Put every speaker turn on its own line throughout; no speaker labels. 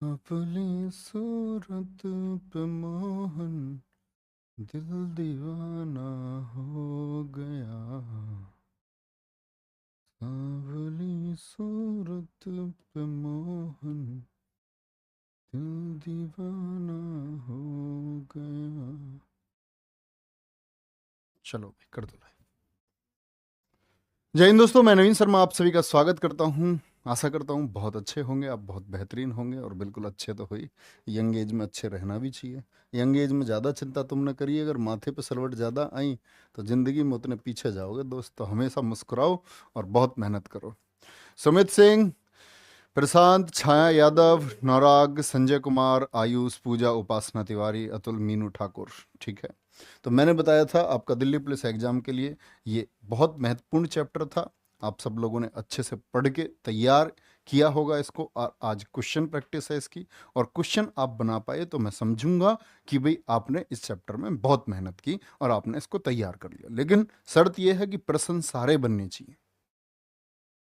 अपनी सूरत पे मोहन दिल दीवाना हो गया। सांवली सूरत पे मोहन दिल दीवाना हो गया। चलो भाई, कर दो लाइक। जय हिंद दोस्तों, मैं नवीन शर्मा आप सभी का स्वागत करता हूं। आशा करता हूं बहुत अच्छे होंगे, आप बहुत बेहतरीन होंगे और बिल्कुल अच्छे तो हो ही। यंग एज में अच्छे रहना भी चाहिए। यंग एज में ज़्यादा चिंता तुम न करिए, अगर माथे पे सलवट ज़्यादा आई तो ज़िंदगी में उतने पीछे जाओगे दोस्त। तो हमेशा मुस्कुराओ और बहुत मेहनत करो। सुमित सिंह, प्रशांत, छाया यादव, नौराग, संजय कुमार, आयुष, पूजा, उपासना तिवारी, अतुल, मीनू ठाकुर। ठीक है, तो मैंने बताया था आपका दिल्ली पुलिस एग्जाम के लिए ये बहुत महत्वपूर्ण चैप्टर था। आप सब लोगों ने अच्छे से पढ़ के तैयार किया होगा इसको, और आज क्वेश्चन प्रैक्टिस है इसकी। और क्वेश्चन आप बना पाए तो मैं समझूंगा कि भाई आपने इस चैप्टर में बहुत मेहनत की और आपने इसको तैयार कर लिया। लेकिन शर्त यह है कि प्रश्न सारे बनने चाहिए,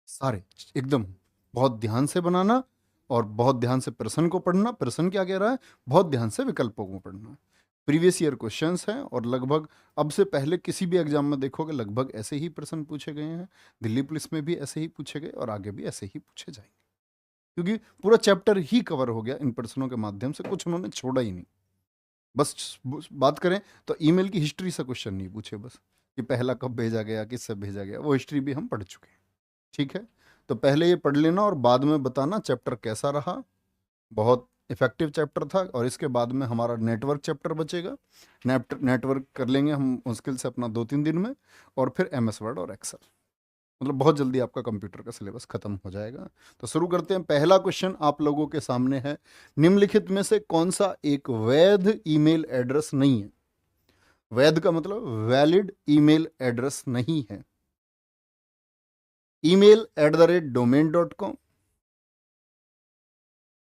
सारे एकदम। बहुत ध्यान से बनाना और बहुत ध्यान से प्रश्न को पढ़ना। प्रश्न क्या कह रहा है, बहुत ध्यान से विकल्पों को पढ़ना। प्रीवियस ईयर क्वेश्चंस हैं और लगभग अब से पहले किसी भी एग्जाम में देखोगे लगभग ऐसे ही प्रश्न पूछे गए हैं। दिल्ली पुलिस में भी ऐसे ही पूछे गए और आगे भी ऐसे ही पूछे जाएंगे, क्योंकि पूरा चैप्टर ही कवर हो गया इन प्रश्नों के माध्यम से, कुछ उन्होंने छोड़ा ही नहीं। बस बात करें तो ईमेल की हिस्ट्री से क्वेश्चन नहीं पूछे, बस कि पहला कब भेजा गया, किससे भेजा गया, वो हिस्ट्री भी हम पढ़ चुके हैं। ठीक है, तो पहले ये पढ़ लेना और बाद में बताना चैप्टर कैसा रहा। बहुत इफेक्टिव चैप्टर था। और इसके बाद में हमारा नेटवर्क चैप्टर बचेगा। नेटवर्क कर लेंगे हम मुश्किल से अपना 2-3 दिन में। और फिर एमएस वर्ड और एक्सेल, मतलब बहुत जल्दी आपका कंप्यूटर का सिलेबस खत्म हो जाएगा। तो शुरू करते हैं। पहला क्वेश्चन आप लोगों के सामने है, निम्नलिखित में से कौन सा एक वैध ईमेल एड्रेस नहीं है। वैध का मतलब वैलिड ईमेल एड्रेस नहीं है। email@domain.com,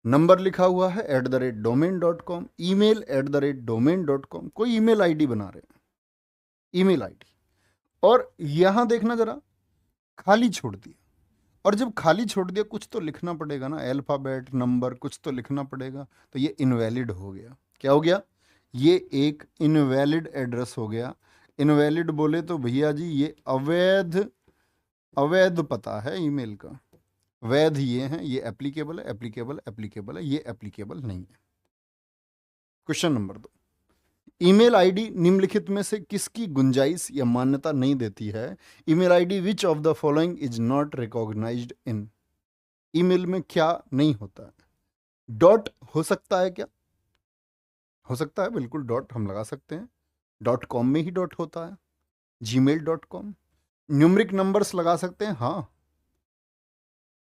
नंबर लिखा हुआ है @domain.com, email@domain.com। कोई ईमेल आईडी बना रहे हैं, ईमेल आईडी, और यहां देखना जरा, खाली छोड़ दिया। और जब खाली छोड़ दिया कुछ तो लिखना पड़ेगा ना, अल्फाबेट नंबर कुछ तो लिखना पड़ेगा। तो ये इनवैलिड हो गया। क्या हो गया, ये एक इनवैलिड एड्रेस हो गया। इनवैलिड बोले तो भैया जी ये अवैध, अवैध पता है ईमेल का। वैध ये है, ये एप्लीकेबल है, एप्लीकेबल एप्लीकेबल है, ये एप्लीकेबल नहीं है। क्वेश्चन नंबर 2, ईमेल आईडी निम्नलिखित में से किसकी गुंजाइश या मान्यता नहीं देती है। Email ID which of the following is not recognized in. ईमेल में क्या नहीं होता है। डॉट हो सकता है क्या, हो सकता है, बिल्कुल डॉट हम लगा सकते हैं। डॉट कॉम में ही डॉट होता है, gmail.com। न्यूमरिक नंबर्स लगा सकते हैं, हाँ,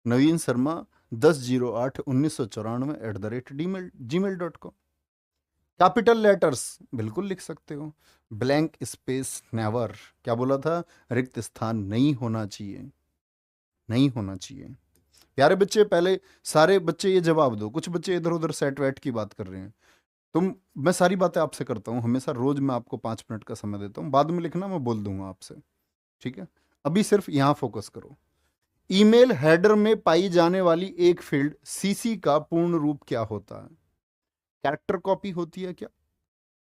नवीन शर्मा 10/08/1994 @gmail.com। कैपिटल लेटर्स बिल्कुल लिख सकते हो। ब्लैंक स्पेस नेवर, क्या बोला था, रिक्त स्थान नहीं होना चाहिए, नहीं होना चाहिए। प्यारे बच्चे, पहले सारे बच्चे ये जवाब दो। कुछ बच्चे इधर उधर सेट वेट की बात कर रहे हैं। तुम, मैं सारी बातें आपसे करता हूँ हमेशा, रोज मैं आपको 5 मिनट का समय देता हूँ, बाद में लिखना मैं बोल दूंगा आपसे। ठीक है, अभी सिर्फ यहाँ फोकस करो। ईमेल हेडर में पाई जाने वाली एक फील्ड सीसी का पूर्ण रूप क्या होता है। कैरेक्टर कॉपी होती है क्या,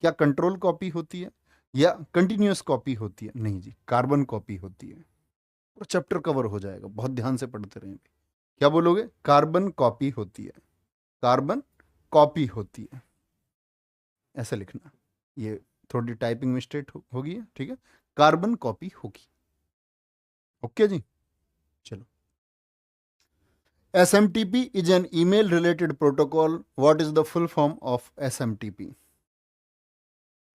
क्या कंट्रोल कॉपी होती है, या कंटिन्यूअस कॉपी होती है। नहीं जी, कार्बन कॉपी होती है। और चैप्टर कवर हो जाएगा, बहुत ध्यान से पढ़ते रहेंगे। क्या बोलोगे, कार्बन कॉपी होती है, कार्बन कॉपी होती है, ऐसा लिखना। ये थोड़ी टाइपिंग मिस्टेक होगी, ठीक है, कार्बन कॉपी होगी। ओके जी, चलो। SMTP is an email related protocol. What is the full form of SMTP।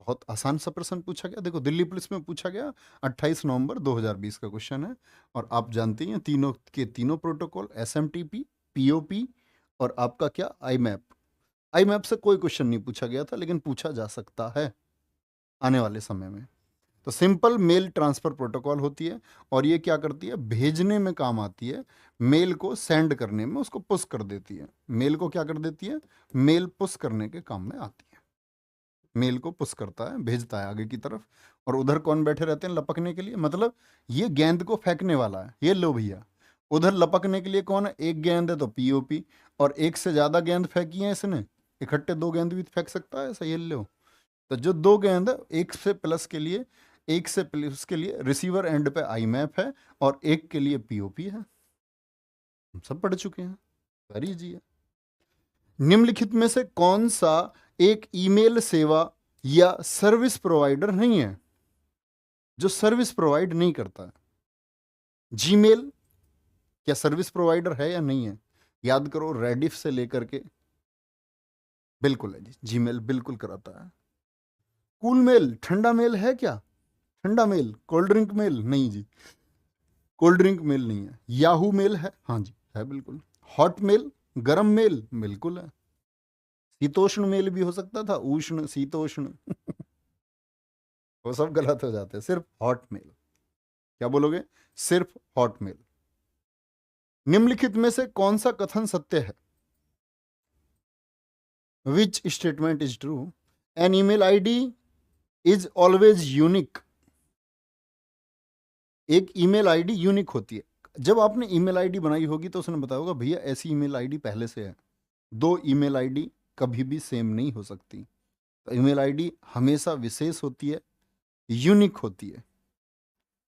बहुत आसान सा प्रश्न पूछा गया, देखो दिल्ली पुलिस में पूछा गया, 28 नवंबर 2020 का क्वेश्चन है। और आप जानते हैं तीनों के तीनों प्रोटोकॉल, SMTP, POP और आपका क्या, IMAP। IMAP से कोई क्वेश्चन नहीं पूछा गया था, लेकिन पूछा जा सकता है आने वाले समय में। तो सिंपल मेल ट्रांसफर प्रोटोकॉल होती है, और ये क्या करती है, भेजने में काम आती है। मेल को सेंड करने में उसको पुश कर देती है। मेल को क्या कर देती है, मेल पुश करने के काम में आती है। मेल को पुश करता है, भेजता है आगे की तरफ। और उधर कौन बैठे रहते हैं लपकने के लिए, मतलब ये गेंद को फेंकने वाला है, ये लो भैया। उधर लपकने के लिए कौन है, एक गेंद है तो पीओपी, और एक से ज्यादा गेंद फेंकी है इसने, इकट्ठे दो गेंद भी फेंक सकता है, सही लो। तो जो दो गेंद है, एक से प्लस के लिए, एक से प्लस के लिए रिसीवर एंड पे आई मैप है, और एक के लिए पीओपी है। हम सब पढ़ चुके हैं, वेरी इजी है। निम्नलिखित में से कौन सा एक ईमेल सेवा या सर्विस प्रोवाइडर नहीं है, जो सर्विस प्रोवाइड नहीं करता है? जीमेल क्या सर्विस प्रोवाइडर है या नहीं है? याद करो, रेडिफ से लेकर के, बिल्कुल है जी, जीमेल बिल्कुल कराता है। कूल मेल, ठंडा मेल है क्या? ठंडा मेल, कोल्ड ड्रिंक मेल नहीं जी, कोल्ड ड्रिंक मेल नहीं है। याहू मेल है, हाँ जी है बिल्कुल। हॉट मेल, गरम मेल, बिल्कुल है। शीतोष्ण मेल भी हो सकता था, उष्ण शीतोष्ण वो सब गलत हो जाते हैं, सिर्फ हॉट मेल। क्या बोलोगे? सिर्फ हॉट मेल। निम्नलिखित में से कौन सा कथन सत्य है? Which statement is true? An email ID is always unique. एक ईमेल आईडी यूनिक होती है। जब आपने ईमेल आईडी बनाई होगी तो उसने बताया होगा भैया ऐसी ईमेल आईडी पहले से है। दो ईमेल आईडी कभी भी सेम नहीं हो सकती, तो ईमेल आईडी हमेशा विशेष होती है, यूनिक होती है।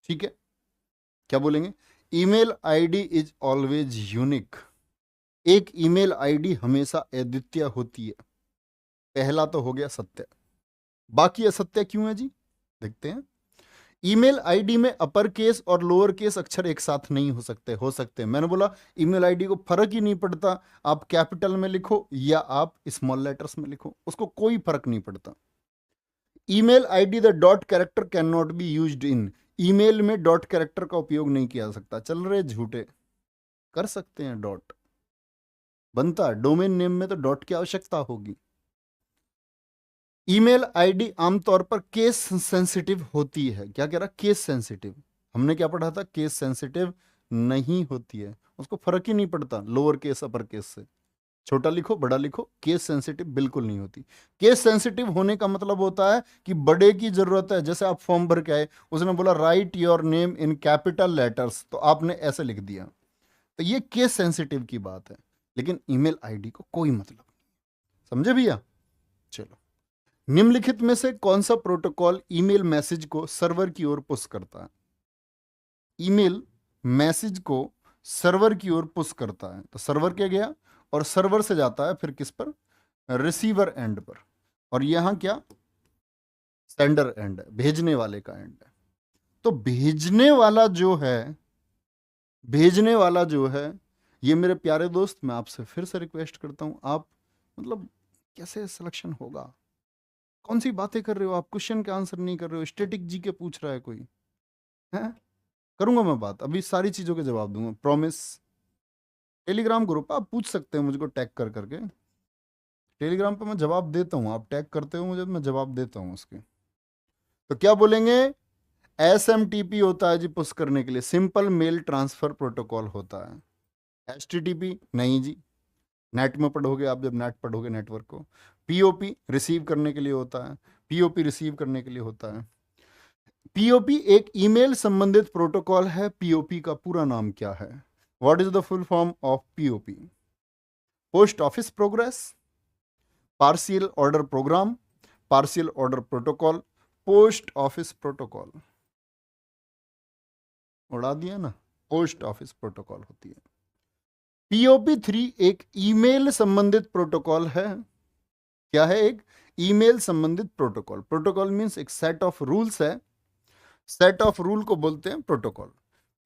ठीक है, क्या बोलेंगे? Email ID is always unique. एक ईमेल आईडी हमेशा अद्वितीय होती है। पहला तो हो गया सत्य, बाकी असत्य क्यों है जी, देखते हैं। ईमेल आईडी में अपर केस और लोअर केस अक्षर एक साथ नहीं हो सकते। मैंने बोला ईमेल आईडी को फर्क ही नहीं पड़ता, आप कैपिटल में लिखो या आप स्मॉल लेटर्स में लिखो, उसको कोई फर्क नहीं पड़ता। Email ID the dot character can not be used in. ईमेल में डॉट कैरेक्टर का उपयोग नहीं किया जा सकता। चल रहे झूठे, कर सकते हैं, डॉट बनता है। डोमेन नेम में तो डॉट की आवश्यकता होगी। ईमेल आईडी आमतौर पर केस सेंसिटिव होती है। क्या कह रहा? Case sensitive. हमने क्या पढ़ा था? केस सेंसिटिव नहीं होती है, उसको फर्क ही नहीं पड़ता लोअर केस अपर केस से, छोटा लिखो बड़ा लिखो, केस सेंसिटिव बिल्कुल नहीं होती। केस सेंसिटिव होने का मतलब होता है कि बड़े की जरूरत है। जैसे आप फॉर्म भर के आए, उसने बोला right your name in capital letters, तो आपने ऐसे लिख दिया, तो ये केस सेंसिटिव की बात है। लेकिन ईमेल आईडी को कोई मतलब नहीं। समझे भैया? चलो, निम्नलिखित में से कौन सा प्रोटोकॉल ईमेल मैसेज को सर्वर की ओर पुश करता है? ईमेल मैसेज को सर्वर की ओर पुश करता है, तो सर्वर क्या गया, और सर्वर से जाता है फिर किस पर? रिसीवर एंड पर। और यहां क्या? सेंडर एंड है, भेजने वाले का एंड है। तो भेजने वाला जो है, ये मेरे प्यारे दोस्त, मैं आपसे फिर से रिक्वेस्ट करता हूं, आप मतलब कैसे सिलेक्शन होगा? कौन सी बातें कर रहे हो आप? क्वेश्चन के आंसर नहीं कर रहे हो, स्टैटिक जी के पूछ रहा है कोई है? करूंगा मैं बात, अभी सारी चीजों के जवाब दूंगा, प्रॉमिस। टेलीग्राम ग्रुप आप पूछ सकते हैं मुझको टैग कर करके, टेलीग्राम पे मैं जवाब देता हूँ। आप टैग करते हो मुझे, मैं जवाब देता हूँ उसके। तो क्या बोलेंगे? SMTP होता है जी पुश करने के लिए, सिंपल मेल ट्रांसफर प्रोटोकॉल होता है। HTTP नहीं जी, नेट में पढ़ोगे आप, जब नेट पढ़ोगे नेटवर्क को। POP रिसीव करने के लिए होता है, POP रिसीव करने के लिए होता है। POP एक ईमेल संबंधित प्रोटोकॉल है। POP का पूरा नाम क्या है? What is the full form of POP? Post office progress, partial order program, partial order protocol, post office protocol. उड़ा दिया ना, पोस्ट ऑफिस प्रोटोकॉल होती है। POP3 एक ईमेल संबंधित प्रोटोकॉल है। क्या है? एक ईमेल संबंधित प्रोटोकॉल। प्रोटोकॉल मींस एक सेट ऑफ रूल्स है, सेट ऑफ रूल को बोलते हैं प्रोटोकॉल।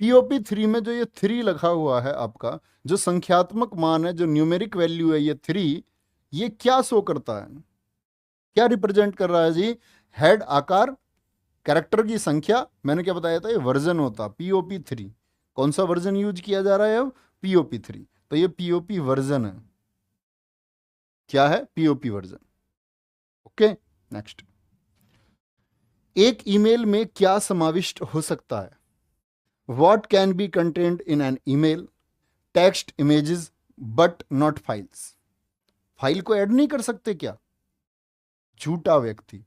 POP3 में जो ये 3 लिखा हुआ है आपका, जो संख्यात्मक मान है, जो न्यूमेरिक वैल्यू है, ये 3, ये क्या शो करता है? क्या रिप्रेजेंट कर रहा है जी? हेड आकार, कैरेक्टर की संख्या। मैंने क्या बताया था? ये वर्जन होता POP3। कौन सा वर्जन यूज किया जा रहा है अब? POP3। तो ये POP वर्जन है। क्या है? POP version. Okay, next. एक ईमेल में क्या समाविष्ट हो सकता है? What can be contained in an email? Text, images, but not files. File को ऐड नहीं कर सकते क्या? झूठा व्यक्ति,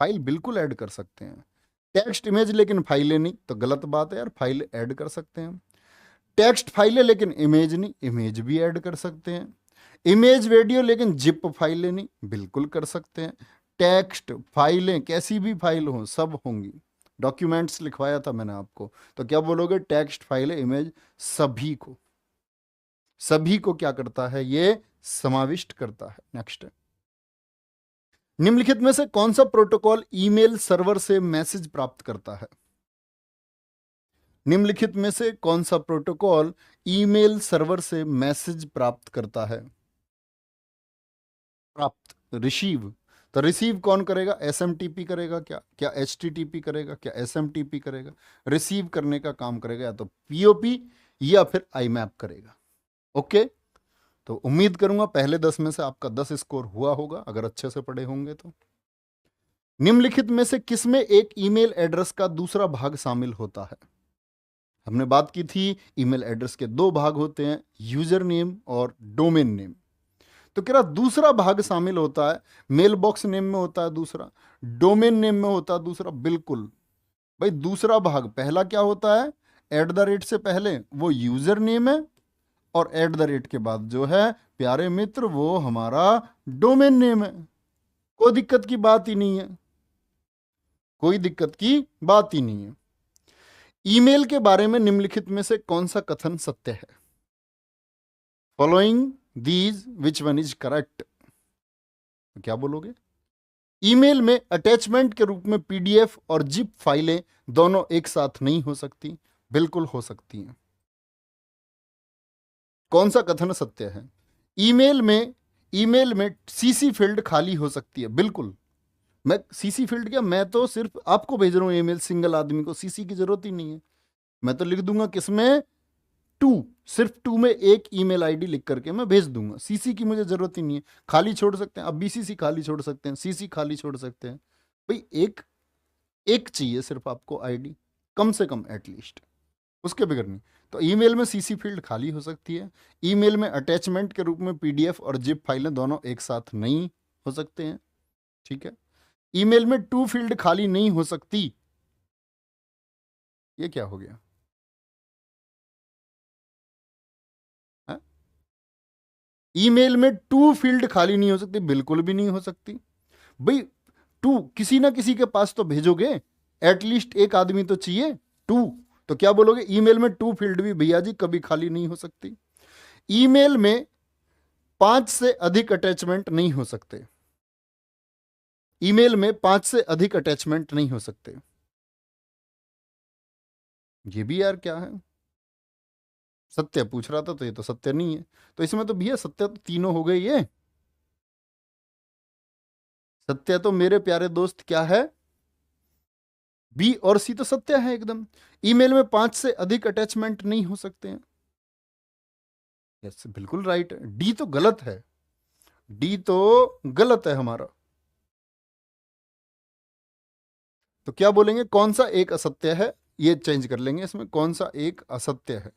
फाइल बिल्कुल ऐड कर सकते हैं। टेक्स्ट इमेज लेकिन फाइलें नहीं, तो गलत बात है यार, फाइल ऐड कर सकते हैं। टेक्स्ट फाइल है लेकिन इमेज नहीं, इमेज भी ऐड कर सकते हैं। इमेज वीडियो लेकिन जिप फाइलें नहीं, बिल्कुल कर सकते हैं। टेक्स्ट फाइलें कैसी भी फाइल हो सब होंगी। डॉक्यूमेंट्स लिखवाया था मैंने आपको, तो क्या बोलोगे? टेक्स्ट फाइलें, इमेज, सभी को, सभी को क्या करता है? ये समाविष्ट करता है। नेक्स्ट, निम्नलिखित में से कौन सा प्रोटोकॉल ईमेल सर्वर से मैसेज प्राप्त करता है? निम्नलिखित में से कौन सा प्रोटोकॉल ईमेल सर्वर से मैसेज प्राप्त करता है? प्राप्त, रिसीव। तो रिसीव कौन करेगा? एसएमटीपी करेगा क्या? क्या एचटीटीपी करेगा? क्या एसएमटीपी करेगा? रिसीव करने का काम करेगा या तो पीओपी या फिर आईमैप करेगा। ओके, तो उम्मीद करूंगा पहले 10 में से आपका 10 स्कोर हुआ होगा अगर अच्छे से पढ़े होंगे तो। निम्नलिखित में से किसमें एक ईमेल एड्रेस का दूसरा भाग शामिल होता है? हमने बात की थी ईमेल एड्रेस के दो भाग होते हैं, यूजर नेम और डोमेन नेम। तो कह रहा दूसरा भाग शामिल होता है, मेल बॉक्स नेम में होता है दूसरा, डोमेन नेम में होता है दूसरा। बिल्कुल भाई, दूसरा भाग, पहला क्या होता है? एट द रेट से पहले वो यूजर नेम है, और एट द रेट के बाद जो है प्यारे मित्र वो हमारा डोमेन नेम है। कोई दिक्कत की बात ही नहीं है, कोई दिक्कत की बात ही नहीं है। ईमेल के बारे में निम्नलिखित में से कौन सा कथन सत्य है? Following these which one is correct? क्या बोलोगे? ईमेल में अटैचमेंट के रूप में पीडीएफ और जिप फाइलें दोनों एक साथ नहीं हो सकती। बिल्कुल हो सकती हैं। कौन सा कथन सत्य है? ईमेल में सीसी फील्ड खाली हो सकती है। बिल्कुल, मैं सीसी फील्ड क्या, मैं तो सिर्फ आपको भेज रहा हूं ईमेल, सिंगल आदमी को सीसी की जरूरत ही नहीं है। मैं तो लिख दूंगा किसमें? टू, सिर्फ टू में एक ईमेल आईडी लिख करके मैं भेज दूंगा। सीसी की मुझे जरूरत ही नहीं है। खाली छोड़ सकते हैं, अब बीसीसी खाली छोड़ सकते हैं, सीसी खाली छोड़ सकते हैं। भाई एक एक चाहिए सिर्फ आपको आईडी, कम से कम एटलीस्ट, उसके बगैर नहीं। तो ईमेल में सीसी फील्ड खाली हो सकती है। ईमेल में अटैचमेंट के रूप में पीडीएफ और जिप फाइलें दोनों एक साथ नहीं हो सकते हैं। ठीक है। ईमेल में टू फील्ड खाली नहीं हो सकती। ये क्या हो गया? है? ईमेल में टू फील्ड खाली नहीं हो सकती, बिल्कुल भी नहीं हो सकती। भाई टू किसी ना किसी के पास तो भेजोगे, एटलीस्ट एक आदमी तो चाहिए। टू, तो क्या बोलोगे? ईमेल में टू फील्ड भी भैया जी कभी खाली नहीं हो सकती। ईमेल में 5 से अधिक अटैचमेंट नहीं हो सकते। ईमेल में 5 से अधिक अटैचमेंट नहीं हो सकते। ये भी यार क्या है? सत्य पूछ रहा था तो ये तो सत्य नहीं है। तो इसमें तो भैया सत्य तो तीनों हो गए। ये सत्य तो मेरे प्यारे दोस्त क्या है? बी और सी तो सत्य है एकदम। ईमेल में 5 से अधिक अटैचमेंट नहीं हो सकते हैं। यस, बिल्कुल राइट है। डी तो गलत है, डी तो गलत है हमारा। तो क्या बोलेंगे? कौन सा एक असत्य है? ये चेंज कर लेंगे इसमें, कौन सा एक असत्य है,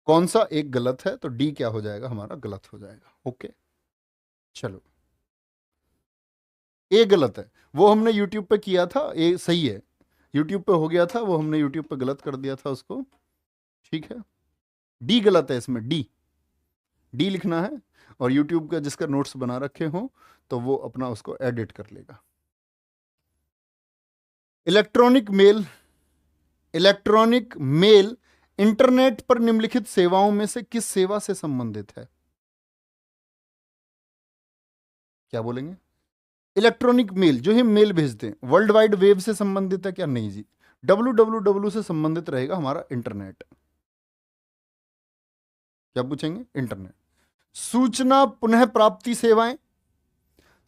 कौन सा एक गलत है। तो डी क्या हो जाएगा हमारा? गलत हो जाएगा। ओके, चलो। ए गलत है, वो हमने यूट्यूब पे किया था। ए सही है, यूट्यूब पे हो गया था वो, हमने यूट्यूब पे गलत कर दिया था उसको। ठीक है, डी गलत है इसमें। डी, डी लिखना है। और यूट्यूब का जिसका नोट्स बना रखे हो तो वो अपना उसको एडिट कर लेगा। Electronic mail, electronic mail internet पर निम्नलिखित सेवाओं में से किस सेवा से संबंधित है? क्या बोलेंगे? इलेक्ट्रॉनिक मेल जो हम मेल भेजते हैं, वर्ल्ड वाइड वेब से संबंधित है क्या? नहीं जी, www से संबंधित रहेगा हमारा इंटरनेट। क्या पूछेंगे? इंटरनेट। सूचना पुनः प्राप्ति सेवाएं,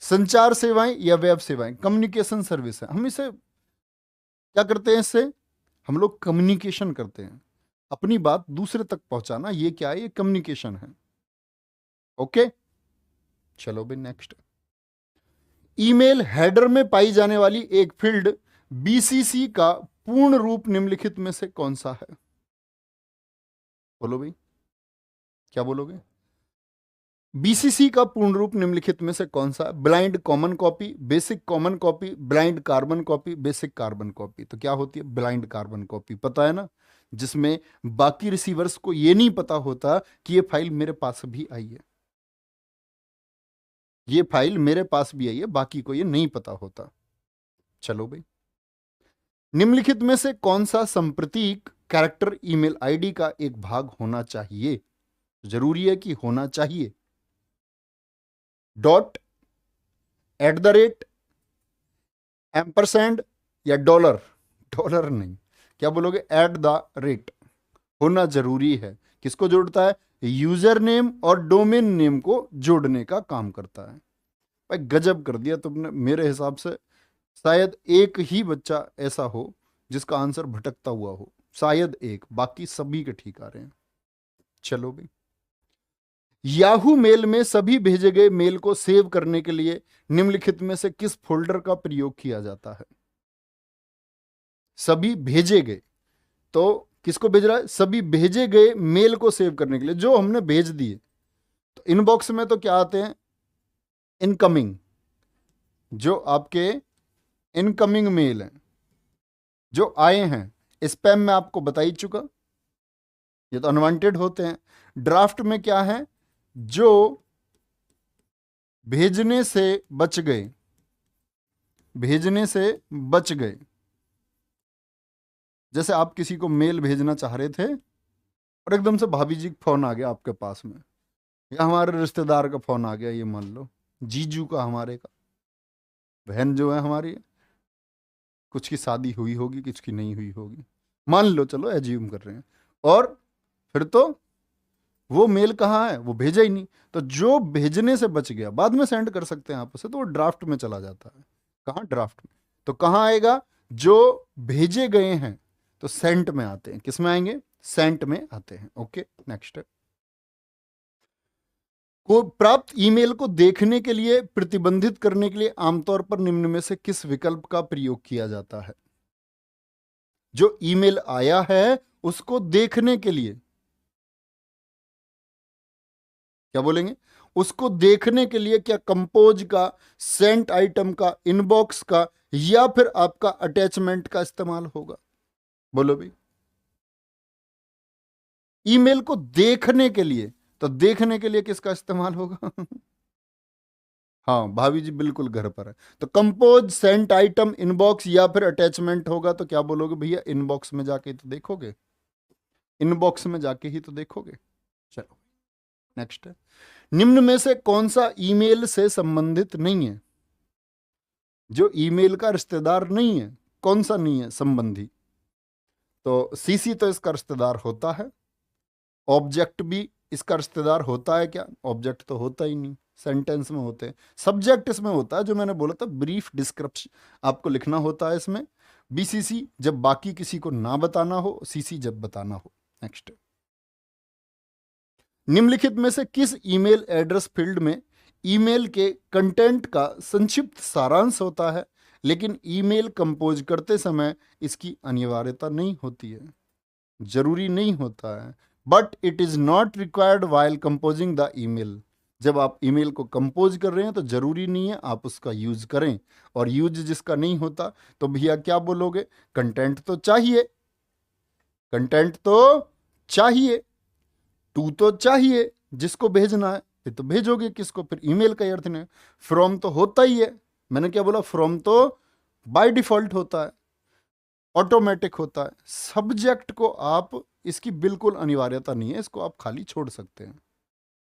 संचार सेवाएं या वेब सेवाएं, कम्युनिकेशन सर्विस है। हम इसे क्या करते हैं? इससे हम लोग कम्युनिकेशन करते हैं, अपनी बात दूसरे तक पहुंचाना। ये क्या है? ये कम्युनिकेशन है। ओके, चलो भाई नेक्स्ट। ईमेल हेडर में पाई जाने वाली एक फील्ड बीसीसी का पूर्ण रूप निम्नलिखित में से कौन सा है? बोलो भाई, क्या बोलोगे? बीसीसी का पूर्ण रूप निम्नलिखित में से कौन सा है? Blind common copy, basic common copy, blind carbon copy, basic carbon copy. तो क्या होती है? Blind carbon copy. पता है ना, जिसमें बाकी रिसीवर्स को ये नहीं पता होता कि ये फाइल मेरे पास भी आई है, ये फाइल मेरे पास भी आई है, बाकी को ये नहीं पता होता। चलो भाई, निम्नलिखित में से कौन सा संप्रतीक कैरेक्टर ईमेल आईडी का एक भाग होना चाहिए? जरूरी है कि होना चाहिए। Dot, at the rate, ampersand या डॉलर? डॉलर नहीं, क्या बोलोगे? एट द रेट होना जरूरी है। किसको जोड़ता है? यूजर नेम और डोमेन नेम को जोड़ने का काम करता है। भाई गजब कर दिया तुमने। मेरे हिसाब से शायद एक ही बच्चा ऐसा हो जिसका आंसर भटकता हुआ हो, शायद एक, बाकी सभी के ठीक आ रहे हैं। चलो भाई, याहू मेल में सभी भेजे गए मेल को सेव करने के लिए निम्नलिखित में से किस फोल्डर का प्रयोग किया जाता है? सभी भेजे गए, तो किसको भेज रहा है? सभी भेजे गए मेल को सेव करने के लिए, जो हमने भेज दिए। तो इनबॉक्स में तो क्या आते हैं? इनकमिंग, जो आपके इनकमिंग मेल हैं जो आए हैं। स्पैम में आपको बता ही चुका, ये तो अनवांटेड होते हैं। ड्राफ्ट में क्या है? जो भेजने से बच गए, भेजने से बच गए। जैसे आप किसी को मेल भेजना चाह रहे थे और एकदम से भाभी जी का फोन आ गया आपके पास में, या हमारे रिश्तेदार का फोन आ गया, ये मान लो जीजू का, हमारे का, बहन जो है हमारी, कुछ की शादी हुई होगी, कुछ की नहीं हुई होगी, मान लो, चलो एज्यूम कर रहे हैं। और फिर तो वो मेल कहाँ है? वो भेजा ही नहीं। तो जो भेजने से बच गया, बाद में सेंड कर सकते हैं आप उसे, तो वो ड्राफ्ट में चला जाता है। कहाँ? ड्राफ्ट में। तो कहाँ आएगा? जो भेजे गए हैं तो सेंट में आते हैं। किस में आएंगे? सेंट में आते हैं। Okay, next. को प्राप्त ईमेल को देखने के लिए, प्रतिबंधित करने के लिए आमतौर पर निम्न में से किस विकल्प का प्रयोग किया जाता है? जो ईमेल आया है उसको देखने के लिए, क्या बोलेंगे? उसको देखने के लिए क्या कंपोज का, सेंट आइटम का, इनबॉक्स का, या फिर आपका अटैचमेंट का इस्तेमाल होगा? बोलो भाई। ईमेल को देखने के लिए, तो देखने के लिए किसका इस्तेमाल होगा? हाँ, भाभी जी बिल्कुल घर पर है। तो कंपोज, सेंट आइटम, इनबॉक्स या फिर अटैचमेंट होगा। तो क्या बोलोगे भैया? इनबॉक्स में जाके ही तो देखोगे, इनबॉक्स में जाके ही तो देखोगे। चलो नेक्स्ट है, निम्न में से कौन सा ईमेल से संबंधित नहीं है? जो ईमेल का रिश्तेदार नहीं है, कौन सा नहीं है संबंधी? तो सीसी तो इसका रिश्तेदार होता है। ऑब्जेक्ट भी इसका रिश्तेदार होता है क्या? ऑब्जेक्ट तो होता ही नहीं, सेंटेंस में होते हैं। सब्जेक्ट इसमें होता है, जो मैंने बोला था, ब्रीफ डिस्क्रिप्शन आपको लिखना होता है इसमें। बीसीसी जब बाकी किसी को ना बताना हो, सीसी जब बताना हो। नेक्स्ट, निम्नलिखित में से किस ईमेल एड्रेस फील्ड में ईमेल के कंटेंट का संक्षिप्त सारांश होता है, लेकिन ईमेल कंपोज करते समय इसकी अनिवार्यता नहीं होती है, जरूरी नहीं होता है। But it is not required while composing the email. जब आप ईमेल को कंपोज कर रहे हैं तो जरूरी नहीं है आप उसका यूज करें। और यूज जिसका नहीं होता तो भैया क्या बोलोगे? कंटेंट तो चाहिए, कंटेंट तो चाहिए, टू तो चाहिए, जिसको भेजना है फिर तो भेजोगे किसको? फिर ईमेल का ही अर्थ नहीं। फ्रॉम तो होता ही है, मैंने क्या बोला? फ्रॉम तो बाय डिफॉल्ट होता है, ऑटोमेटिक होता है। सब्जेक्ट को आप, इसकी बिल्कुल अनिवार्यता नहीं है, इसको आप खाली छोड़ सकते हैं,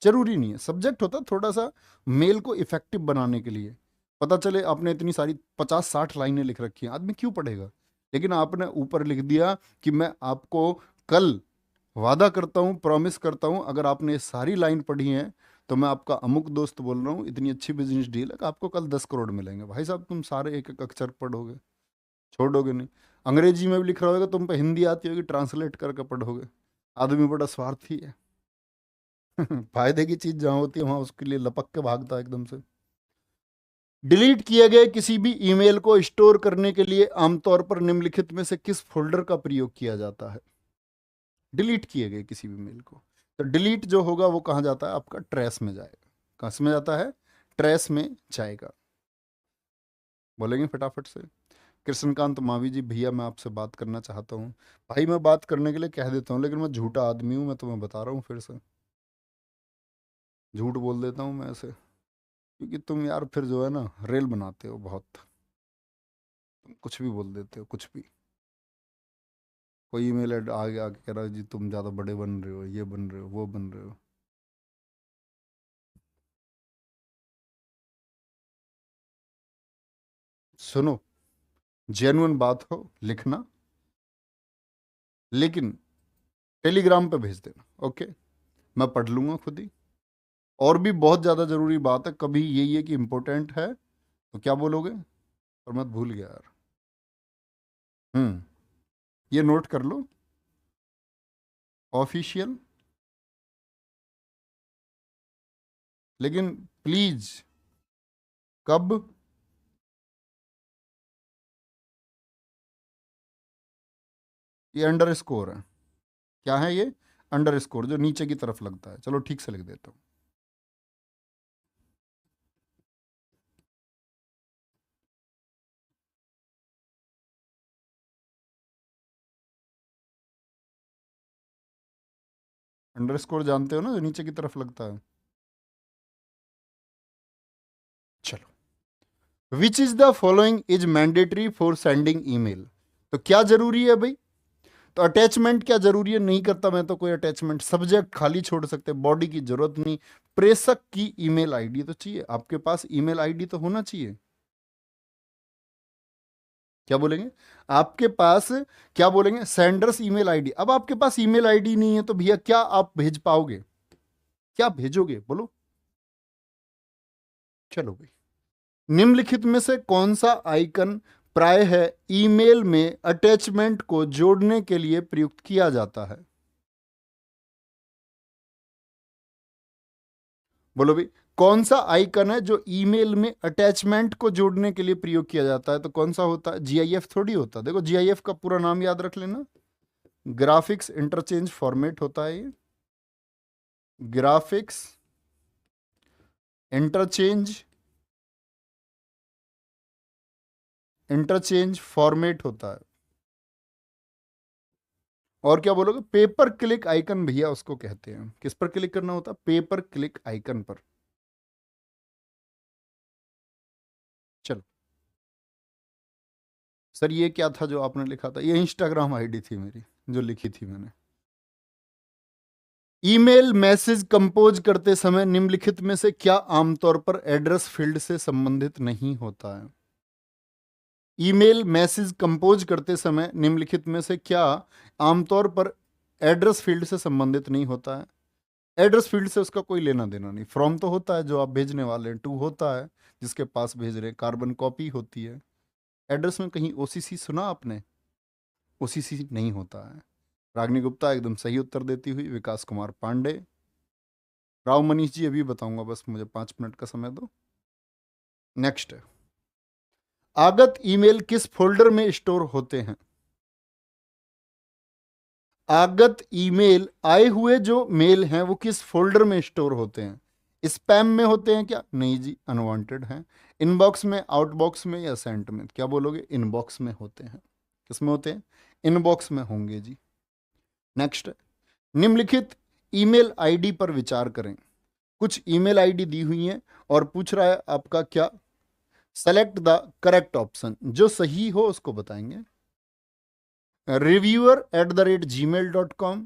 जरूरी नहीं है। सब्जेक्ट होता है थोड़ा सा मेल को इफेक्टिव बनाने के लिए। पता चले आपने इतनी सारी 50-60 लाइनें लिख रखी हैं, आदमी क्यों पढ़ेगा? लेकिन आपने ऊपर लिख दिया कि मैं आपको कल वादा करता हूं, प्रॉमिस करता हूं, अगर आपने ये सारी लाइन पढ़ी है तो मैं आपका अमुक दोस्त बोल रहा हूं, इतनी अच्छी बिजनेस डील है कि आपको कल 10 करोड़ मिलेंगे। भाई साहब, तुम सारे एक एक अक्षर पढ़ोगे, छोड़ोगे नहीं। अंग्रेजी में भी लिख रहा होगा, तुम पे हिंदी आती होगी, ट्रांसलेट करके पढ़ोगे। आदमी बड़ा स्वार्थी है। फायदे की चीज जहां होती है वहां उसके लिए लपक के भागता है एकदम से। डिलीट किए गए किसी भी ईमेल को स्टोर करने के लिए आमतौर पर निम्नलिखित में से किस फोल्डर का प्रयोग किया जाता है? डिलीट किए गए किसी भी मेल को, तो डिलीट जो होगा वो कहाँ जाता है? आपका ट्रेस में जाएगा। कस में जाता है, ट्रेस में जाएगा। बोलेंगे फटाफट से। कृष्णकांत मावी जी, भैया मैं आपसे बात करना चाहता हूँ। भाई मैं बात करने के लिए कह देता हूँ, लेकिन मैं झूठा आदमी हूँ, मैं तुम्हें बता रहा हूँ, फिर से झूठ बोल देता हूँ मैं ऐसे, क्योंकि तुम यार फिर जो है ना रेल बनाते हो बहुत, तुम कुछ भी बोल देते हो, कुछ भी। कोई ईमेल आगे आके कह रहा है जी तुम ज़्यादा बड़े बन रहे हो, ये बन रहे हो, वो बन रहे हो। सुनो, जेन्युइन बात हो लिखना, लेकिन टेलीग्राम पे भेज देना, ओके? मैं पढ़ लूंगा खुद ही। और भी बहुत ज़्यादा ज़रूरी बात है, कभी यही है कि इम्पोर्टेंट है तो क्या बोलोगे, और मैं भूल गया यार। ये नोट कर लो, ऑफिशियल, लेकिन प्लीज कब, ये अंडर स्कोर है। क्या है ये? अंडर स्कोर, जो नीचे की तरफ लगता है। चलो ठीक से लिख देता हूँ। अंडर स्कोर जानते हो ना, जो नीचे की तरफ लगता है। चलो, which is the following is mandatory for sending email. तो क्या जरूरी है भाई? तो अटैचमेंट क्या जरूरी है? नहीं करता मैं तो कोई अटैचमेंट, सब्जेक्ट खाली छोड़ सकते, बॉडी की जरूरत नहीं। प्रेषक की ईमेल आईडी तो चाहिए, आपके पास ईमेल आईडी तो होना चाहिए। क्या बोलेंगे आपके पास? क्या बोलेंगे? Sender's email ID. अब आपके पास ईमेल आईडी नहीं है तो भैया क्या आप भेज पाओगे? क्या भेजोगे बोलो? चलो भाई, निम्नलिखित में से कौन सा आइकन प्राय है ईमेल में अटैचमेंट को जोड़ने के लिए प्रयुक्त किया जाता है? बोलो भाई, कौन सा आइकन है जो ईमेल में अटैचमेंट को जोड़ने के लिए प्रयोग किया जाता है? तो कौन सा होता है? जीआईएफ थोड़ी होता। देखो जीआईएफ का पूरा नाम याद रख लेना, ग्राफिक्स इंटरचेंज फॉर्मेट होता है ये। ग्राफिक्स इंटरचेंज इंटरचेंज फॉर्मेट होता है। और क्या बोलोगे? पेपर क्लिक आइकन भैया उसको कहते हैं। किस पर क्लिक करना होता है? पेपर क्लिक आइकन पर। चलो सर, ये क्या था जो आपने लिखा था? ये इंस्टाग्राम आईडी थी मेरी, जो लिखी थी मैंने। ईमेल मैसेज कंपोज करते समय निम्नलिखित में से क्या आमतौर पर एड्रेस फील्ड से संबंधित नहीं होता है? ईमेल मैसेज कंपोज करते समय निम्नलिखित में से क्या आमतौर पर एड्रेस फील्ड से संबंधित नहीं होता है? एड्रेस फील्ड से उसका कोई लेना देना नहीं। फ्रॉम तो होता है जो आप भेजने वाले हैं, टू होता है जिसके पास भेज रहे हैं, कार्बन कॉपी होती है। एड्रेस में कहीं ओसीसी सुना आपने? ओसीसी नहीं होता है। रागिनी गुप्ता एकदम सही उत्तर देती हुई। विकास कुमार पांडे। राव मनीष जी अभी बताऊंगा, बस मुझे 5 मिनट का समय दो। नेक्स्ट है, आगत ईमेल किस फोल्डर में स्टोर होते हैं? आगत ईमेल, आए हुए जो मेल हैं वो किस फोल्डर में स्टोर होते हैं? स्पैम में होते हैं क्या? नहीं जी, अनवांटेड हैं। इनबॉक्स में, आउटबॉक्स में, या सेंट में? क्या बोलोगे? इनबॉक्स में होते हैं। किस में होते हैं? इनबॉक्स में होंगे जी। नेक्स्ट, निम्नलिखित ईमेल आईडी पर विचार करें। कुछ ईमेल आईडी दी हुई है और पूछ रहा है आपका क्या? सेलेक्ट द करेक्ट ऑप्शन, जो सही हो उसको बताएंगे। reviewer@gmail.com,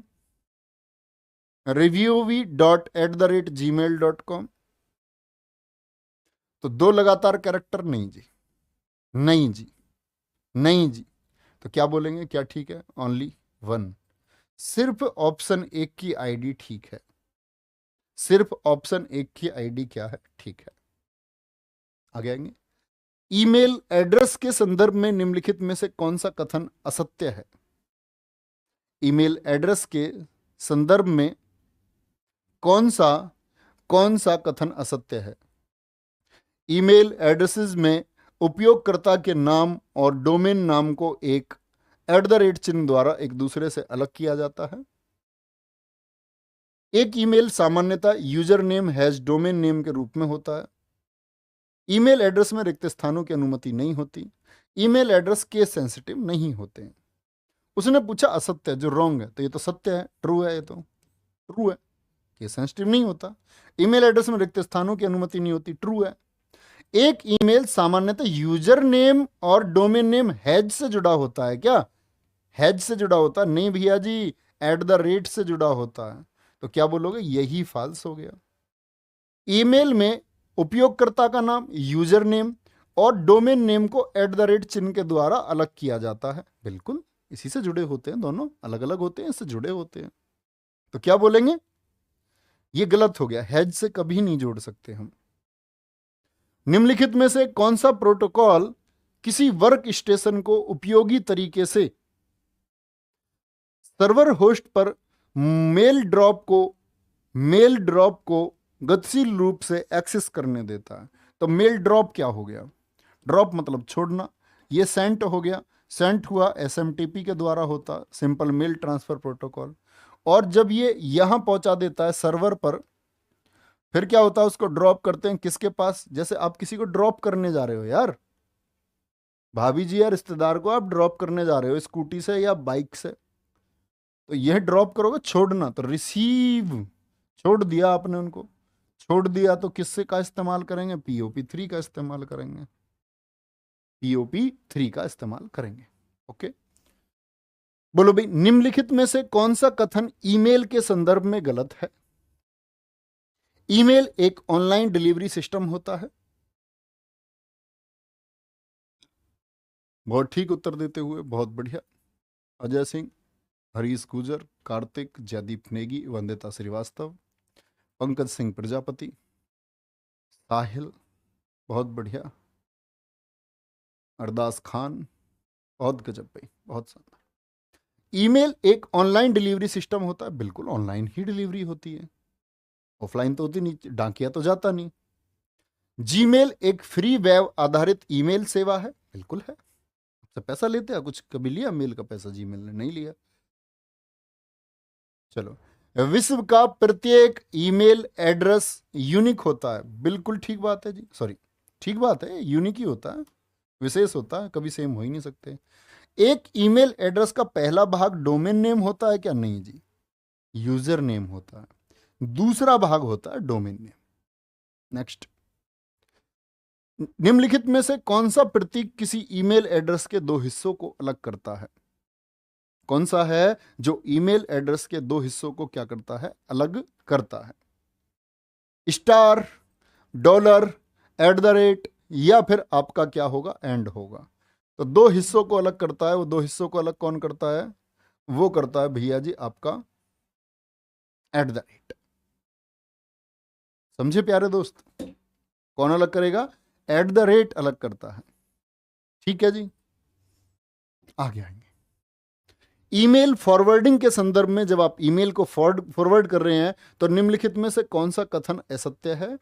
reviewv.@gmail.com। तो दो लगातार कैरेक्टर नहीं जी, नहीं जी, नहीं जी। तो क्या बोलेंगे? क्या ठीक है? Only one. सिर्फ ऑप्शन एक की आईडी ठीक है। सिर्फ ऑप्शन एक की आईडी क्या है? ठीक है। आगे आएंगे। ईमेल एड्रेस के संदर्भ में निम्नलिखित में से कौन सा कथन असत्य है? ईमेल एड्रेस के संदर्भ में कौन सा कथन असत्य है? ईमेल एड्रेसेस में उपयोगकर्ता के नाम और डोमेन नाम को एक @ चिन्ह द्वारा एक दूसरे से अलग किया जाता है। एक ईमेल सामान्यतः user name has domain name के रूप में होता है। ईमेल एड्रेस में रिक्त स्थानों की अनुमति नहीं होती। ईमेल एड्रेस केस सेंसिटिव नहीं होते हैं। उसने पूछा असत्य, जो रॉन्ग है, तो ये तो सत्य है, ट्रू है, ये तो ट्रू है, केस सेंसिटिव नहीं होता। ईमेल एड्रेस में रिक्त स्थानों की अनुमति नहीं होती, ट्रू है। एक ईमेल सामान्यतः यूजर नेम और डोमेन नेम हैज से जुड़ा होता है। क्या हैज से जुड़ा होता है? नहीं भैया जी, एट द रेट से जुड़ा होता है। तो क्या बोलोगे? यही फॉल्स हो गया। ईमेल में उपयोगकर्ता का नाम, यूजर नेम और डोमेन नेम को एट द रेट चिन्ह के द्वारा अलग किया जाता है। बिल्कुल इसी से जुड़े होते हैं, दोनों अलग अलग होते हैं, इससे जुड़े होते हैं। तो क्या बोलेंगे? ये गलत हो गया, हैज से कभी नहीं जोड़ सकते हम। निम्नलिखित में से कौन सा प्रोटोकॉल किसी वर्क स्टेशन को उपयोगी तरीके से सर्वर होस्ट पर मेल ड्रॉप को गतिशील रूप से एक्सेस करने देता है? तो मेल ड्रॉप क्या हो गया? ड्रॉप मतलब छोड़ना। ये सेंट हो गया, सेंट हुआ एसएमटीपी के द्वारा होता, सिंपल मेल ट्रांसफर प्रोटोकॉल। और जब ये यहां पहुंचा देता है सर्वर पर, फिर क्या होता है? उसको ड्रॉप करते हैं किसके पास? जैसे आप किसी को ड्रॉप करने जा रहे हो यार, भाभी जी या रिश्तेदार को आप ड्रॉप करने जा रहे हो स्कूटी से या बाइक से, तो यह ड्रॉप करोगे, छोड़ना, तो रिसीव, छोड़ दिया आपने उनको, छोड़ दिया, तो किससे का इस्तेमाल करेंगे? POP3 का इस्तेमाल करेंगे, POP3 का इस्तेमाल करेंगे। ओके, बोलो भाई, निम्नलिखित में से कौन सा कथन ईमेल के संदर्भ में गलत है? ईमेल एक ऑनलाइन डिलीवरी सिस्टम होता है। बहुत ठीक उत्तर देते हुए, बहुत बढ़िया। अजय सिंह, हरीश गुजर, कार्तिक, जयदीप नेगी, वंदिता श्रीवास्तव, पंकज सिंह प्रजापति, साहिल, बहुत बढ़िया, अरदास खान, बहुत गजब भाई, बहुत शानदार। ईमेल एक ऑनलाइन डिलीवरी सिस्टम होता है। बिल्कुल ऑनलाइन ही डिलीवरी होती है, ऑफलाइन तो होती नहीं, डाकिया तो जाता नहीं। जीमेल एक फ्री वेब आधारित ईमेल सेवा है। बिल्कुल है, तो पैसा लेते हैं कुछ? कभी लिया मेल का पैसा जीमेल ने? नहीं लिया। चलो, विश्व का प्रत्येक ईमेल एड्रेस यूनिक होता है। बिल्कुल ठीक बात है जी, सॉरी, ठीक बात है, यूनिक ही होता है, विशेष होता है, कभी सेम हो ही नहीं सकते। एक ईमेल एड्रेस का पहला भाग डोमेन नेम होता है क्या? नहीं जी, यूजर नेम होता है। दूसरा भाग होता है डोमेन नेम। नेक्स्ट, निम्नलिखित में से कौन सा प्रतीक किसी ईमेल एड्रेस के दो हिस्सों को अलग करता है? कौन सा है जो ईमेल एड्रेस के दो हिस्सों को क्या करता है? अलग करता है। Star, dollar, at the rate, या फिर आपका क्या होगा? एंड होगा। तो दो हिस्सों को अलग करता है, वो दो हिस्सों को अलग कौन करता है? वो करता है भैया जी आपका एट द रेट। समझे प्यारे दोस्त? कौन अलग करेगा? एट द रेट अलग करता है। ठीक है जी, आगे आएंगे। ईमेल फॉरवर्डिंग के संदर्भ में, जब आप ईमेल को फॉरवर्ड कर रहे हैं, तो निम्नलिखित में से कौन सा कथन असत्य है,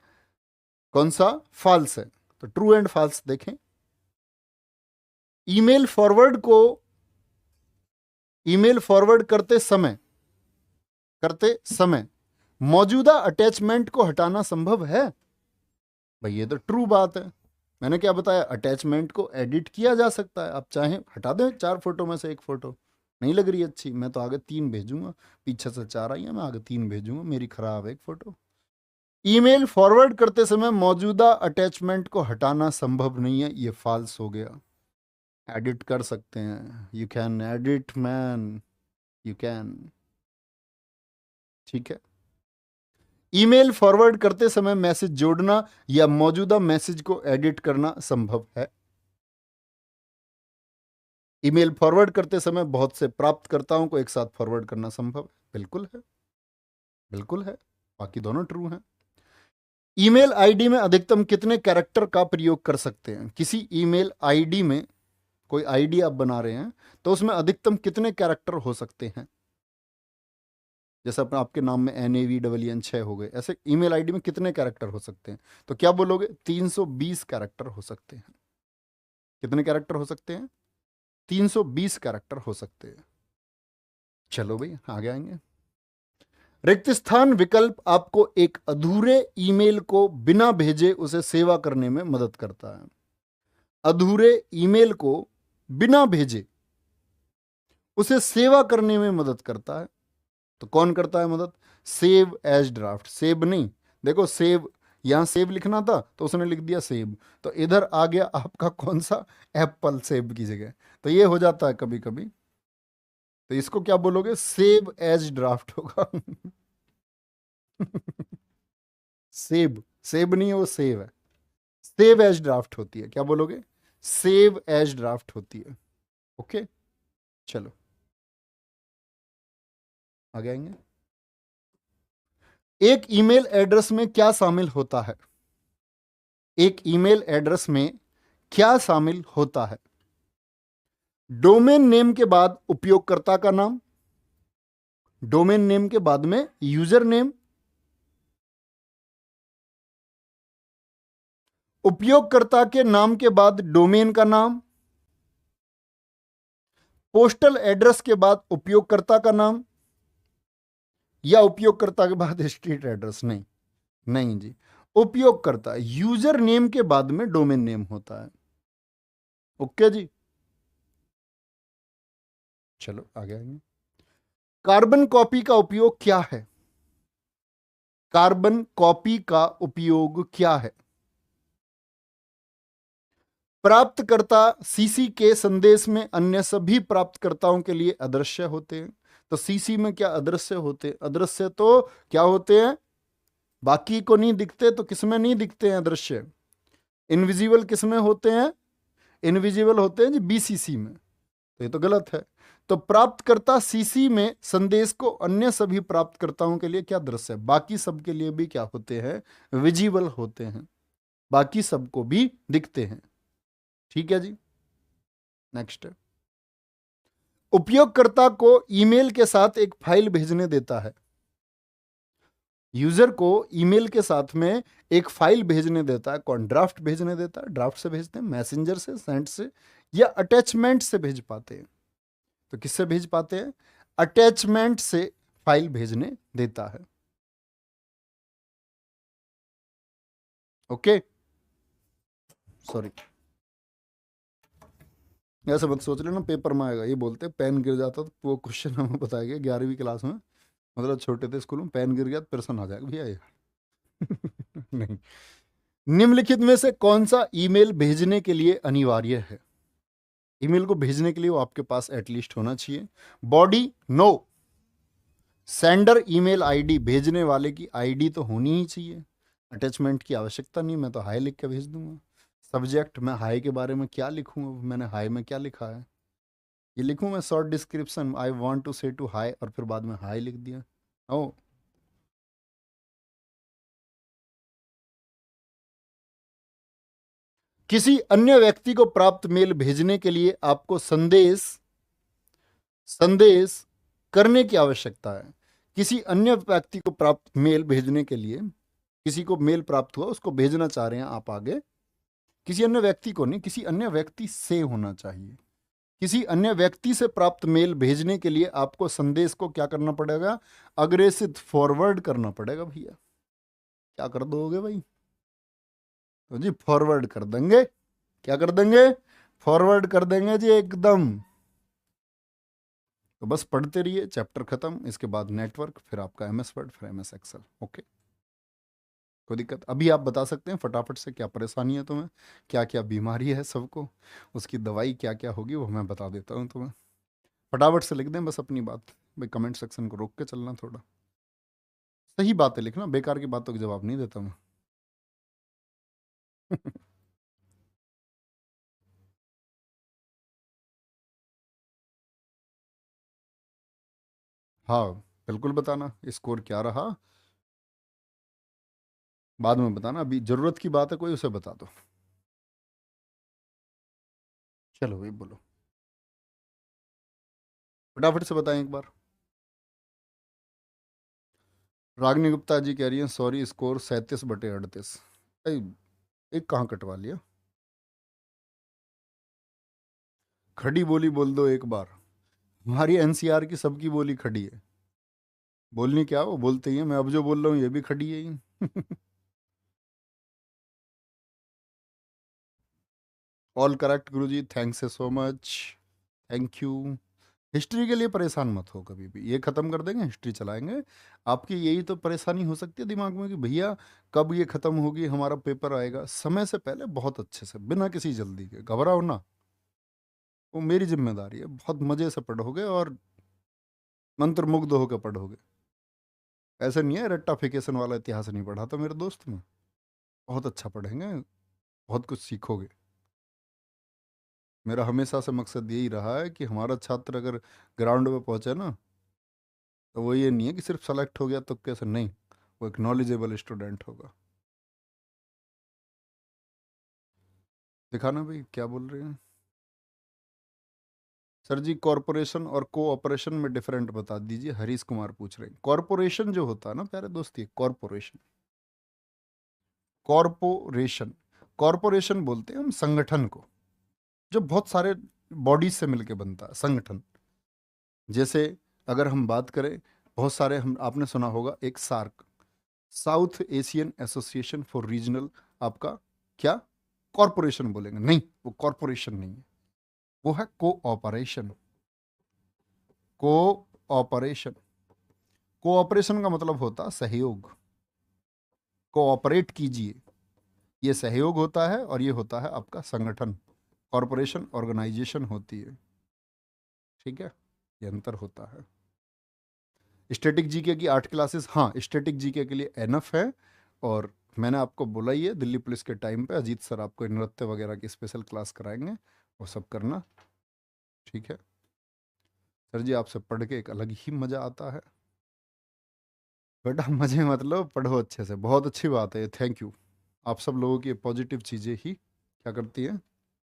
कौन सा फॉल्स है? तो ट्रू एंड फॉल्स देखें। ईमेल फॉरवर्ड करते समय मौजूदा अटैचमेंट को हटाना संभव है। भाई ये तो ट्रू बात है, मैंने क्या बताया? अटैचमेंट को एडिट किया जा सकता है, आप चाहें हटा दें 4 फोटो में से एक फोटो, नहीं लग रही अच्छी, मैं तो आगे 3 भेजूंगा, पीछे से 4 आई है, मैं आगे 3 भेजूंगा, मेरी खराब है एक फोटो। ईमेल फॉरवर्ड करते समय मौजूदा अटैचमेंट को हटाना संभव नहीं है, ये फॉल्स हो गया। एडिट कर सकते हैं, you can edit man, you can. ठीक है, ईमेल फॉरवर्ड करते समय मैसेज जोड़ना या मौजूदा मैसेज को एडिट करना संभव है। ईमेल फॉरवर्ड करते समय बहुत से प्राप्तकर्ताओं को एक साथ फॉरवर्ड करना संभव है। बिल्कुल है, बिल्कुल है, बाकी दोनों ट्रू हैं। ईमेल आईडी में अधिकतम कितने कैरेक्टर का प्रयोग कर सकते हैं? किसी ईमेल आईडी में, कोई आईडी आप बना रहे हैं, तो उसमें अधिकतम कितने कैरेक्टर हो सकते हैं? जैसे अपने आपके नाम में NAVEN 6 हो गए, ऐसे ईमेल आईडी में कितने कैरेक्टर हो सकते हैं? तो क्या बोलोगे? 320 कैरेक्टर हो सकते हैं। कितने कैरेक्टर हो सकते हैं? 320 कैरेक्टर हो सकते हैं। चलो भाई आगे आएंगे। रिक्त स्थान विकल्प आपको एक अधूरे ईमेल को बिना भेजे उसे सेवा करने में मदद करता है। अधूरे ईमेल को बिना भेजे उसे सेवा करने में मदद करता है। तो कौन करता है मदद? Save as draft. सेव नहीं, देखो सेव, यहां सेव लिखना था तो उसने लिख दिया सेव, तो इधर आ गया आपका कौन सा? एप्पल सेव की जगह। तो ये हो जाता है कभी कभी, तो इसको क्या बोलोगे? सेव एज ड्राफ्ट होगा। सेव, सेव नहीं है वो, सेव है। सेव एज ड्राफ्ट होती है, क्या बोलोगे? सेव एज ड्राफ्ट होती है। ओके, चलो आगे आएंगे। एक ईमेल एड्रेस में क्या शामिल होता है? एक ईमेल एड्रेस में क्या शामिल होता है? डोमेन नेम के बाद उपयोगकर्ता का नाम, डोमेन नेम के बाद में यूजर नेम, उपयोगकर्ता के नाम के बाद डोमेन का नाम, पोस्टल एड्रेस के बाद उपयोगकर्ता का नाम, या उपयोगकर्ता के बाद स्ट्रीट एड्रेस? नहीं, नहीं जी, उपयोगकर्ता, यूजर नेम के बाद में डोमेन नेम होता है। ओके जी, चलो आगे आएंगे। कार्बन कॉपी का उपयोग क्या है? कार्बन कॉपी का उपयोग क्या है? प्राप्तकर्ता सीसी के संदेश में अन्य सभी प्राप्तकर्ताओं के लिए अदृश्य होते हैं। तो सीसी में क्या अदृश्य होते? अदृश्य तो क्या होते हैं? बाकी को नहीं दिखते, तो किसमें नहीं दिखते हैं अदृश्य? इनविजिबल किसमें होते हैं? इनविजिबल होते हैं जी बीसीसी में। तो ये तो गलत है। तो प्राप्तकर्ता सीसी में संदेश को अन्य सभी प्राप्तकर्ताओं के लिए क्या दृश्य है? बाकी सबके लिए भी क्या होते हैं? विजिबल होते हैं, बाकी सबको भी दिखते हैं। ठीक है जी, नेक्स्ट। उपयोगकर्ता को ईमेल के साथ एक फाइल भेजने देता है। यूजर को ईमेल के साथ में एक फाइल भेजने देता है। कौन? ड्राफ्ट भेजने देता है। ड्राफ्ट से भेजते हैं, मैसेंजर से, सेंड से, या अटैचमेंट से भेज पाते हैं। तो किससे भेज पाते हैं? अटैचमेंट से फाइल भेजने देता है। ओके, सॉरी, ऐसा मत सोच लेना पेपर में आएगा। ये बोलते हैं पेन गिर जाता तो वो क्वेश्चन हमें बताया गया 11वीं क्लास में, मतलब छोटे थे स्कूल में, पेन गिर गया तो प्रश्न आ जाएगा भैया ये। नहीं। निम्नलिखित में से कौन सा ईमेल भेजने के लिए अनिवार्य है? ईमेल को भेजने के लिए वो आपके पास एटलीस्ट होना चाहिए। Body, no. Sender email ID, भेजने वाले की आईडी तो होनी ही चाहिए। अटैचमेंट की आवश्यकता नहीं, मैं तो हाई लिख के भेज दूंगा। सब्जेक्ट, मैं हाई के बारे में क्या लिखूंगा? मैंने हाई में क्या लिखा है? ये लिखूं मैं short description, I want to say to hi, और फिर बाद में हाई लिख दिया। ओ, किसी अन्य व्यक्ति को प्राप्त मेल भेजने के लिए आपको संदेश संदेश करने की आवश्यकता है। किसी अन्य व्यक्ति को प्राप्त मेल भेजने के लिए, किसी को मेल प्राप्त हुआ, उसको भेजना चाह रहे हैं आप आगे, किसी अन्य व्यक्ति को नहीं, किसी अन्य व्यक्ति से होना चाहिए। किसी अन्य व्यक्ति से प्राप्त मेल भेजने के लिए आपको संदेश को क्या करना पड़ेगा? अग्रेसित फॉरवर्ड करना पड़ेगा भैया। क्या कर दोगे भाई? तो जी फॉरवर्ड कर देंगे। क्या कर देंगे? फॉरवर्ड कर देंगे जी एकदम। तो बस पढ़ते रहिए, चैप्टर खत्म, इसके बाद नेटवर्क, फिर आपका एमएस वर्ड, फिर एमएस एक्सेल। ओके, कोई दिक्कत? अभी आप बता सकते हैं फटाफट से क्या परेशानी है तुम्हें, क्या क्या बीमारी है सबको, उसकी दवाई क्या क्या होगी वो मैं बता देता हूँ तुम्हें। फटाफट से लिख दें बस अपनी बात भाई, कमेंट सेक्शन को रोक के चलना थोड़ा। सही बातें लिखना, बेकार की बातों के जवाब नहीं देता मैं। हाँ, बिल्कुल बताना स्कोर क्या रहा, बाद में बताना, अभी जरूरत की बात है कोई, उसे बता दो। चलो भाई बोलो, फटाफट से बताएं एक बार। रागिनी गुप्ता जी कह रही हैं सॉरी स्कोर 37/38। एक कहाँ कटवा लिया? खड़ी बोली बोल दो एक बार। हमारी एनसीआर की सबकी बोली खड़ी है। बोलनी क्या, वो बोलते ही हैं। मैं अब जो बोल रहा हूँ ये भी खड़ी है ही। All correct Guruji, thanks so much, thank you. History के लिए परेशान मत हो कभी भी, ये खत्म कर देंगे, हिस्ट्री चलाएंगे। आपकी यही तो परेशानी हो सकती है दिमाग में कि भैया कब ये खत्म होगी, हमारा पेपर आएगा। समय से पहले बहुत अच्छे से, बिना किसी जल्दी के, घबराओ ना। वो मेरी जिम्मेदारी है, बहुत मजे से पढ़ोगे और मंत्र मुग्ध होकर पढ़ोगे। ऐसा नहीं है रट्टाफिकेशन वाला इतिहास नहीं पढ़ा तो मेरे दोस्त में, बहुत अच्छा पढ़ेंगे, बहुत कुछ सीखोगे। मेरा हमेशा से मकसद यही रहा है कि हमारा छात्र अगर ग्राउंड में पहुंचे ना, तो वो ये नहीं है कि सिर्फ सेलेक्ट हो गया तो कैसे, नहीं, वो एक नॉलेजेबल स्टूडेंट होगा। दिखाना भाई क्या बोल रहे हैं। सर जी कॉरपोरेशन और कोऑपरेशन में डिफरेंट बता दीजिए, हरीश कुमार पूछ रहे हैं। कॉरपोरेशन जो होता है ना प्यारे दोस्त, ये कॉरपोरेशन, कॉरपोरेशन, कॉरपोरेशन बोलते हैं हम संगठन को, जो बहुत सारे बॉडीज से मिलके बनता है संगठन। जैसे अगर हम बात करें, बहुत सारे, हम आपने सुना होगा एक SAARC, South Asian Association for Regional, आपका क्या, कॉरपोरेशन बोलेंगे, नहीं वो कॉरपोरेशन नहीं है, वो है कोऑपरेशन। कोऑपरेशन, कोऑपरेशन का मतलब होता है सहयोग, कोऑपरेट कीजिए, ये सहयोग होता है, और ये होता है आपका संगठन। कॉरपोरेशन ऑर्गेनाइजेशन होती है, ठीक है, ये अंतर होता है। स्टैटिक जीके की 8 क्लासेस, हाँ स्टैटिक जीके के लिए एनफ है। और मैंने आपको बोला ही है, दिल्ली पुलिस के टाइम पे अजीत सर आपको नृत्य वगैरह की स्पेशल क्लास कराएंगे, वो सब करना, ठीक है। सर जी आपसे पढ़ के एक अलग ही मज़ा आता है। बेटा मजे मतलब पढ़ो अच्छे से, बहुत अच्छी बात है, थैंक यू। आप सब लोगों की पॉजिटिव चीज़ें ही क्या करती हैं,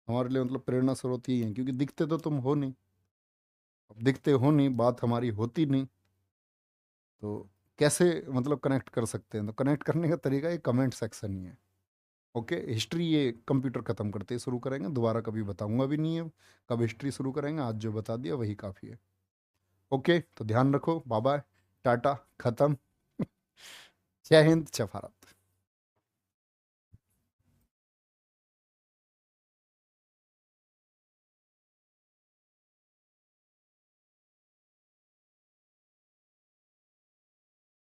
हमारे लिए मतलब प्रेरणा स्रोत ही है, क्योंकि दिखते तो तुम हो नहीं, अब दिखते हो नहीं, बात हमारी होती नहीं, तो कैसे मतलब कनेक्ट कर सकते हैं। तो कनेक्ट करने का तरीका ये कमेंट सेक्शन ही है। ओके, हिस्ट्री ये कंप्यूटर ख़त्म करते ही शुरू करेंगे, दोबारा कभी बताऊंगा भी नहीं है कब हिस्ट्री शुरू करेंगे, आज जो बता दिया वही काफ़ी है। ओके, तो ध्यान रखो, बाय बाय, टाटा, ख़त्म। जय हिंद, जय भारत।